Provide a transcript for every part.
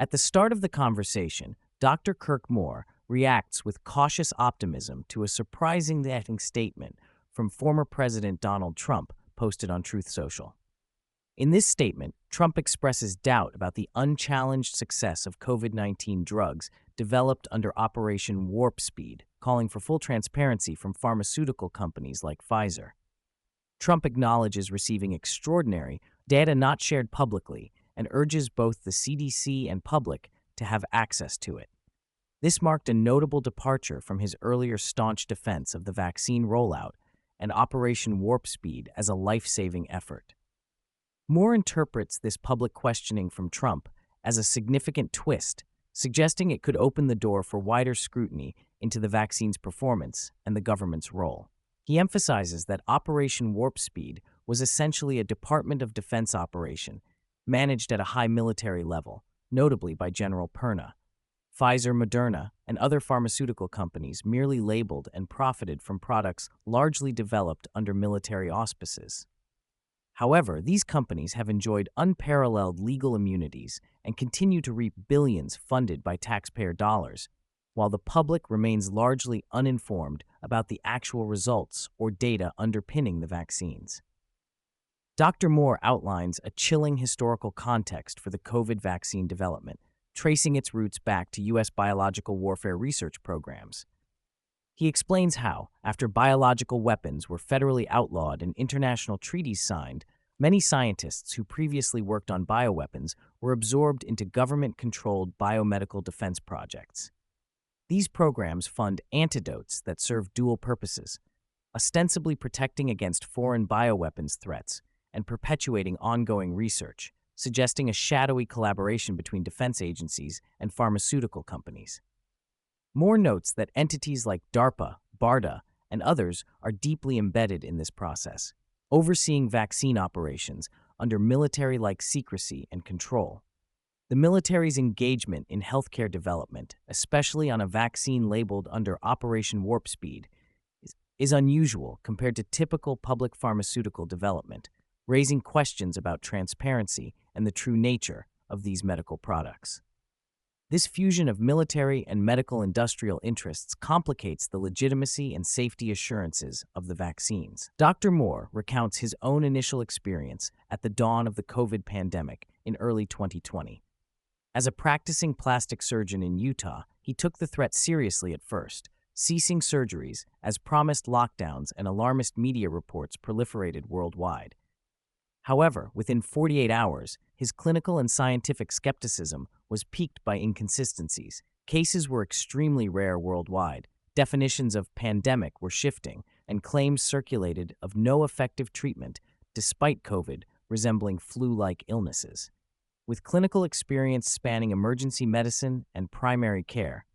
At the start of the conversation, Dr. Kirk Moore reacts with cautious optimism to a surprising statement from former President Donald Trump posted on Truth Social. In this statement, Trump expresses doubt about the unchallenged success of COVID-19 drugs developed under Operation Warp Speed, calling for full transparency from pharmaceutical companies like Pfizer. Trump acknowledges receiving extraordinary data not shared publicly and urges both the CDC and public to have access to it. This marked a notable departure from his earlier staunch defense of the vaccine rollout and Operation Warp Speed as a life-saving effort. Moore interprets this public questioning from Trump as a significant twist, suggesting it could open the door for wider scrutiny into the vaccine's performance and the government's role. He emphasizes that Operation Warp Speed was essentially a Department of Defense operation managed at a high military level, notably by General Perna. Pfizer, Moderna, and other pharmaceutical companies merely labeled and profited from products largely developed under military auspices. However, these companies have enjoyed unparalleled legal immunities and continue to reap billions funded by taxpayer dollars, while the public remains largely uninformed about the actual results or data underpinning the vaccines. Dr. Moore outlines a chilling historical context for the COVID vaccine development, tracing its roots back to U.S. biological warfare research programs. He explains how, after biological weapons were federally outlawed and international treaties signed, many scientists who previously worked on bioweapons were absorbed into government-controlled biomedical defense projects. These programs fund antidotes that serve dual purposes, ostensibly protecting against foreign bioweapons threats and perpetuating ongoing research, suggesting a shadowy collaboration between defense agencies and pharmaceutical companies. Moore notes that entities like DARPA, BARDA, and others are deeply embedded in this process, overseeing vaccine operations under military-like secrecy and control. The military's engagement in healthcare development, especially on a vaccine labeled under Operation Warp Speed, is unusual compared to typical public pharmaceutical development, raising questions about transparency and the true nature of these medical products. This fusion of military and medical industrial interests complicates the legitimacy and safety assurances of the vaccines. Dr. Moore recounts his own initial experience at the dawn of the COVID pandemic in early 2020. As a practicing plastic surgeon in Utah, he took the threat seriously at first, ceasing surgeries as promised lockdowns and alarmist media reports proliferated worldwide. However, within 48 hours, his clinical and scientific skepticism was piqued by inconsistencies. Cases were extremely rare worldwide, definitions of pandemic were shifting, and claims circulated of no effective treatment despite COVID resembling flu-like illnesses. With clinical experience spanning emergency medicine and primary care,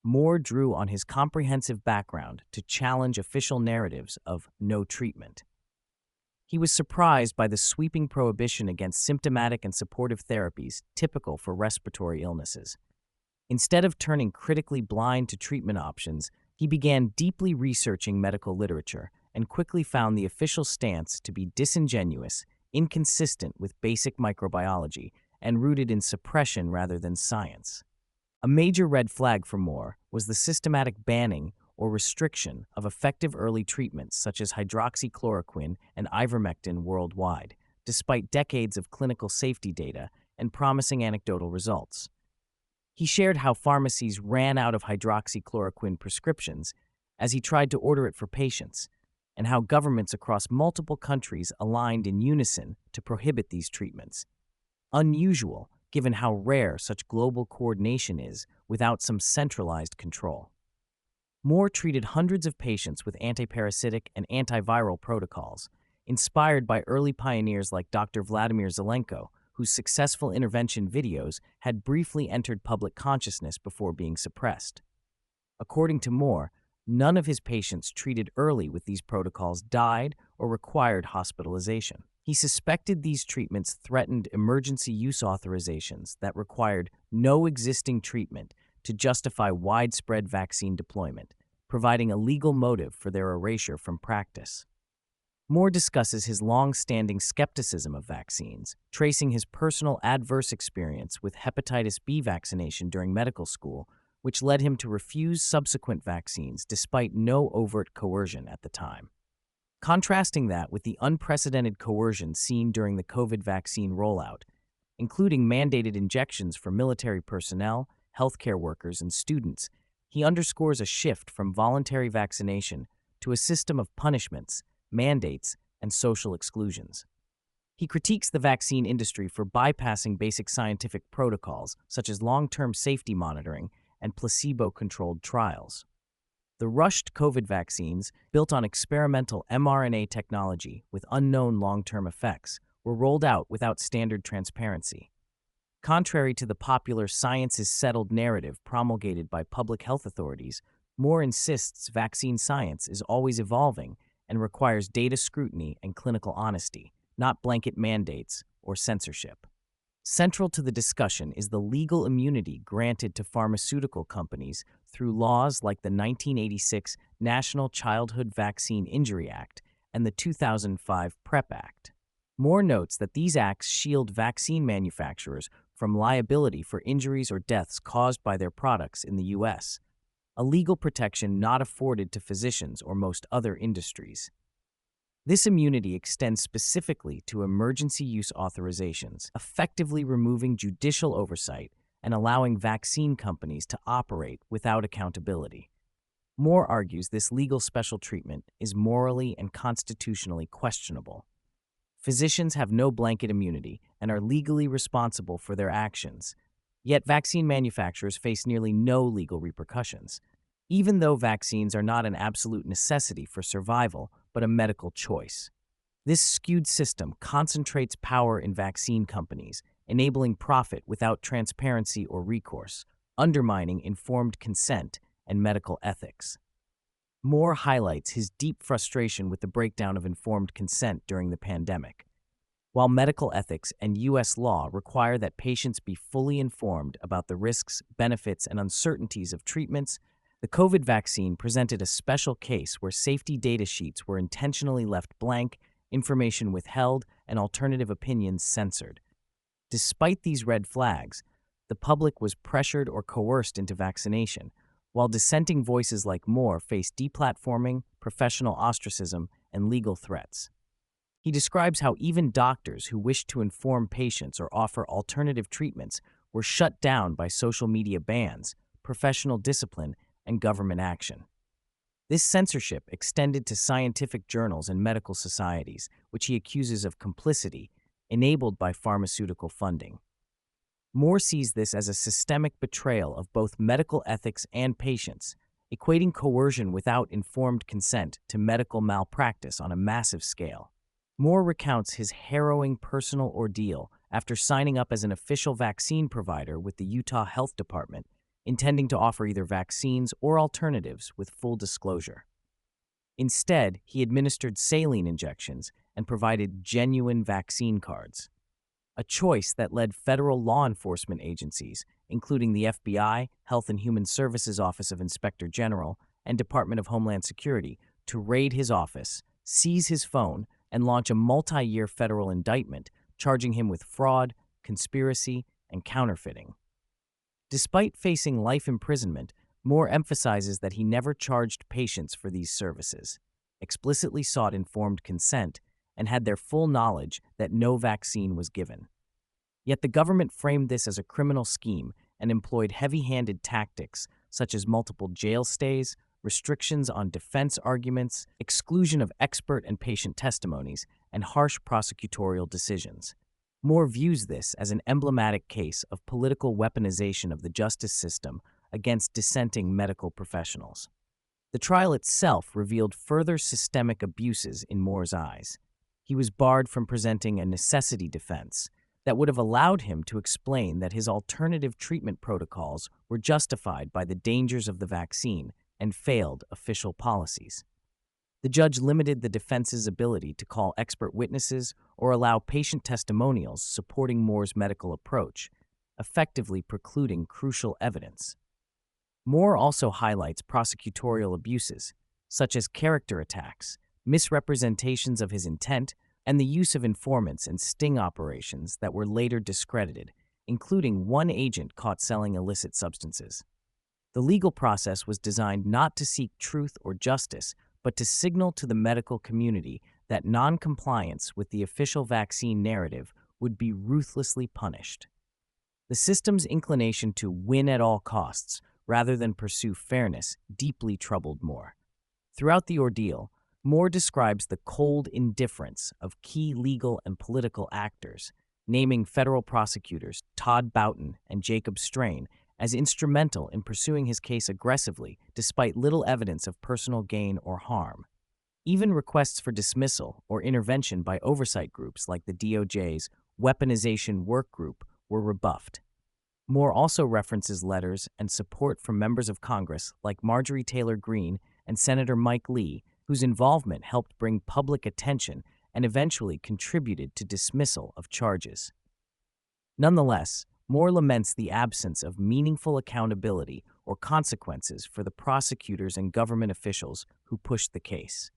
Moore drew on his comprehensive background to challenge official narratives of no treatment. He was surprised by the sweeping prohibition against symptomatic and supportive therapies typical for respiratory illnesses. Instead of turning critically blind to treatment options, he began deeply researching medical literature and quickly found the official stance to be disingenuous, inconsistent with basic microbiology, and rooted in suppression rather than science. A major red flag for Moore was the systematic banning or restriction of effective early treatments such as hydroxychloroquine and ivermectin worldwide, despite decades of clinical safety data and promising anecdotal results. He shared how pharmacies ran out of hydroxychloroquine prescriptions as he tried to order it for patients, and how governments across multiple countries aligned in unison to prohibit these treatments. Unusual, given how rare such global coordination is without some centralized control. Moore treated hundreds of patients with antiparasitic and antiviral protocols, inspired by early pioneers like Dr. Vladimir Zelenko, whose successful intervention videos had briefly entered public consciousness before being suppressed. According to Moore, none of his patients treated early with these protocols died or required hospitalization. He suspected these treatments threatened emergency use authorizations that required no existing treatment to justify widespread vaccine deployment, providing a legal motive for their erasure from practice. Moore discusses his long-standing skepticism of vaccines, tracing his personal adverse experience with hepatitis B vaccination during medical school, which led him to refuse subsequent vaccines despite no overt coercion at the time. Contrasting that with the unprecedented coercion seen during the COVID vaccine rollout, including mandated injections for military personnel, healthcare workers, and students, he underscores a shift from voluntary vaccination to a system of punishments, mandates, and social exclusions. He critiques the vaccine industry for bypassing basic scientific protocols such as long-term safety monitoring and placebo-controlled trials. The rushed COVID vaccines, built on experimental mRNA technology with unknown long-term effects, were rolled out without standard transparency. Contrary to the popular science is settled narrative promulgated by public health authorities, Moore insists vaccine science is always evolving and requires data scrutiny and clinical honesty, not blanket mandates or censorship. Central to the discussion is the legal immunity granted to pharmaceutical companies through laws like the 1986 National Childhood Vaccine Injury Act and the 2005 PrEP Act. Moore notes that these acts shield vaccine manufacturers from liability for injuries or deaths caused by their products in the U.S., a legal protection not afforded to physicians or most other industries. This immunity extends specifically to emergency use authorizations, effectively removing judicial oversight and allowing vaccine companies to operate without accountability. Moore argues this legal special treatment is morally and constitutionally questionable. Physicians have no blanket immunity and are legally responsible for their actions, yet vaccine manufacturers face nearly no legal repercussions, even though vaccines are not an absolute necessity for survival but a medical choice. This skewed system concentrates power in vaccine companies, enabling profit without transparency or recourse, undermining informed consent and medical ethics. Moore highlights his deep frustration with the breakdown of informed consent during the pandemic. While medical ethics and U.S. law require that patients be fully informed about the risks, benefits, and uncertainties of treatments, the COVID vaccine presented a special case where safety data sheets were intentionally left blank, information withheld, and alternative opinions censored. Despite these red flags, the public was pressured or coerced into vaccination, while dissenting voices like Moore faced deplatforming, professional ostracism, and legal threats. He describes how even doctors who wished to inform patients or offer alternative treatments were shut down by social media bans, professional discipline, and government action. This censorship extended to scientific journals and medical societies, which he accuses of complicity, enabled by pharmaceutical funding. Moore sees this as a systemic betrayal of both medical ethics and patients, equating coercion without informed consent to medical malpractice on a massive scale. Moore recounts his harrowing personal ordeal after signing up as an official vaccine provider with the Utah Health Department, intending to offer either vaccines or alternatives with full disclosure. Instead, he administered saline injections and provided genuine vaccine cards, a choice that led federal law enforcement agencies, including the FBI, Health and Human Services Office of Inspector General, and Department of Homeland Security, to raid his office, seize his phone, and launch a multi-year federal indictment charging him with fraud, conspiracy, and counterfeiting. Despite facing life imprisonment, Moore emphasizes that he never charged patients for these services, explicitly sought informed consent, and had their full knowledge that no vaccine was given. Yet the government framed this as a criminal scheme and employed heavy-handed tactics such as multiple jail stays, restrictions on defense arguments, exclusion of expert and patient testimonies, and harsh prosecutorial decisions. Moore views this as an emblematic case of political weaponization of the justice system against dissenting medical professionals. The trial itself revealed further systemic abuses in Moore's eyes. He was barred from presenting a necessity defense that would have allowed him to explain that his alternative treatment protocols were justified by the dangers of the vaccine and failed official policies. The judge limited the defense's ability to call expert witnesses or allow patient testimonials supporting Moore's medical approach, effectively precluding crucial evidence. Moore also highlights prosecutorial abuses, such as character attacks, misrepresentations of his intent, and the use of informants and sting operations that were later discredited, including one agent caught selling illicit substances. The legal process was designed not to seek truth or justice, but to signal to the medical community that non-compliance with the official vaccine narrative would be ruthlessly punished. The system's inclination to win at all costs, rather than pursue fairness, deeply troubled Moore. Throughout the ordeal, Moore describes the cold indifference of key legal and political actors, naming federal prosecutors Todd Boughton and Jacob Strain as instrumental in pursuing his case aggressively despite little evidence of personal gain or harm. Even requests for dismissal or intervention by oversight groups like the DOJ's Weaponization Work Group were rebuffed. Moore also references letters and support from members of Congress like Marjorie Taylor Greene and Senator Mike Lee, whose involvement helped bring public attention and eventually contributed to dismissal of charges. Nonetheless, Moore laments the absence of meaningful accountability or consequences for the prosecutors and government officials who pushed the case.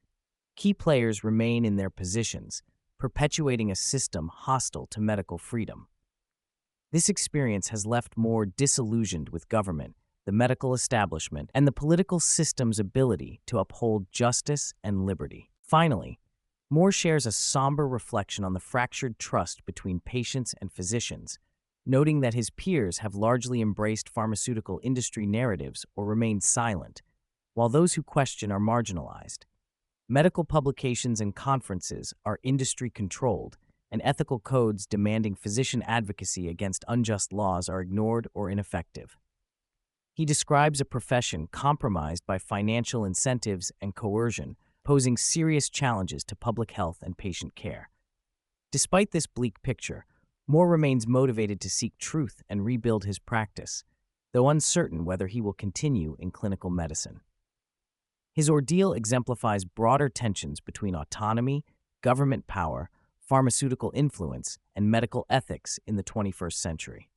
Key players remain in their positions, perpetuating a system hostile to medical freedom. This experience has left Moore disillusioned with government, the medical establishment, and the political system's ability to uphold justice and liberty. Finally, Moore shares a somber reflection on the fractured trust between patients and physicians, noting that his peers have largely embraced pharmaceutical industry narratives or remained silent, while those who question are marginalized. Medical publications and conferences are industry-controlled, and ethical codes demanding physician advocacy against unjust laws are ignored or ineffective. He describes a profession compromised by financial incentives and coercion, posing serious challenges to public health and patient care. Despite this bleak picture, Moore remains motivated to seek truth and rebuild his practice, though uncertain whether he will continue in clinical medicine. His ordeal exemplifies broader tensions between autonomy, government power, pharmaceutical influence, and medical ethics in the 21st century.